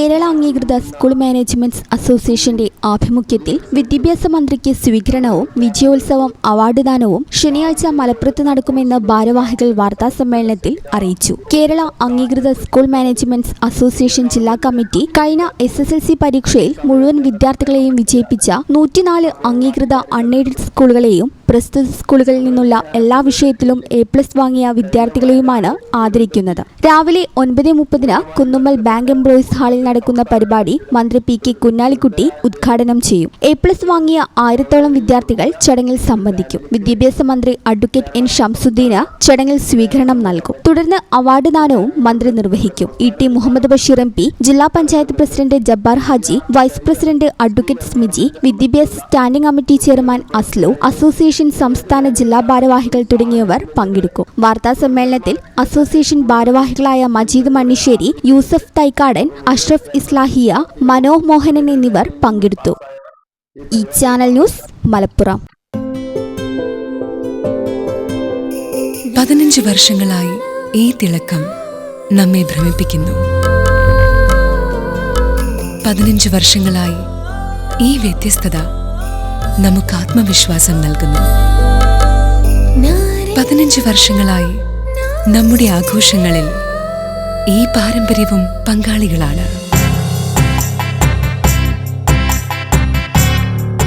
കേരള അംഗീകൃത school management അസോസിയേഷന്റെ ആഭിമുഖ്യത്തിൽ വിദ്യാഭ്യാസ മന്ത്രിക്ക് സ്വീകരണവും വിജയോത്സവം അവാർഡ് ദാനവും ശനിയാഴ്ച മലപ്പുറത്ത് നടക്കുമെന്ന് ഭാരവാഹികൾ വാർത്താസമ്മേളനത്തിൽ അറിയിച്ചു. കേരള അംഗീകൃത സ്കൂൾ മാനേജ്മെന്റ് അസോസിയേഷൻ ജില്ലാ കമ്മിറ്റി കഴിഞ്ഞ SSLC പരീക്ഷയിൽ മുഴുവൻ വിദ്യാർത്ഥികളെയും വിജയിപ്പിച്ച 104 അംഗീകൃത അൺഎയ്ഡഡ് സ്കൂളുകളെയും പ്രസ്തുത സ്കൂളുകളിൽ നിന്നുള്ള എല്ലാ വിഷയത്തിലും A+ വാങ്ങിയ വിദ്യാർത്ഥികളെയുമാണ് ആദരിക്കുന്നത്. രാവിലെ 9:30 കുന്നുമ്മൽ ബാങ്ക് എംപ്ലോയീസ് ഹാളിൽ നടക്കുന്ന പരിപാടി മന്ത്രി PK കുഞ്ഞാലിക്കുട്ടി ഉദ്ഘാടനം ചെയ്യും. A+ വാങ്ങിയ 1000ഓളം വിദ്യാർത്ഥികൾ ചടങ്ങിൽ സംബന്ധിക്കും. വിദ്യാഭ്യാസ മന്ത്രി അഡ്വക്കേറ്റ് N. ഷംസുദ്ദീന് ചടങ്ങിൽ സ്വീകരണം നൽകും. തുടർന്ന് അവാർഡ് ദാനവും മന്ത്രി നിർവഹിക്കും. ET മുഹമ്മദ് ബഷീർ MP, ജില്ലാ panchayat president Jabbar Haji, vice president advocate Smiji, വിദ്യാഭ്യാസ standing committee chairman Aslu, association സംസ്ഥാന ജില്ലാ ഭാരവാഹികൾ തുടങ്ങിയവർ പങ്കെടുക്കും. വാർത്താ സമ്മേളനത്തിൽ അസോസിയേഷൻ ഭാരവാഹികളായ മജീദ് മണ്ണിശ്ശേരി, യൂസഫ് തൈക്കാടൻ, അഷ്റഫ് ഇസ്ലാഹിയ, മനോഹ് മോഹനൻ എന്നിവർ പങ്കെടുത്തു. ഈ ചാനൽ ന്യൂസ്, മലപ്പുറം. 15 വർഷങ്ങളായി ഈ തിളക്കം നമ്മെ ഭ്രമിപ്പിക്കുന്നു. 15 വർഷങ്ങളായി ഈ വ്യത്യസ്തത നമുക്ക് ആത്മവിശ്വാസം നൽകുന്നു. 15 വർഷങ്ങളായി നമ്മുടെ ആഘോഷങ്ങളിൽ ഈ പാരമ്പര്യവും പങ്കാളികളാണ്.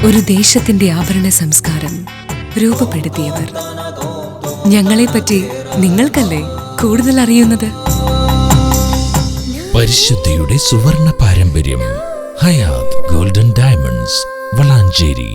ഒരു ദേശത്തിന്റെ ആഭരണ സംസ്കാരം രൂപപ്പെടുത്തിയവർ. ഞങ്ങളെപ്പറ്റി നിങ്ങൾക്കല്ലേ കൂടുതൽ അറിയുന്നത്? പരിശുദ്ധിയുടെ സുവർണ പാരമ്പര്യം. Hayath golden diamonds, Valanchery.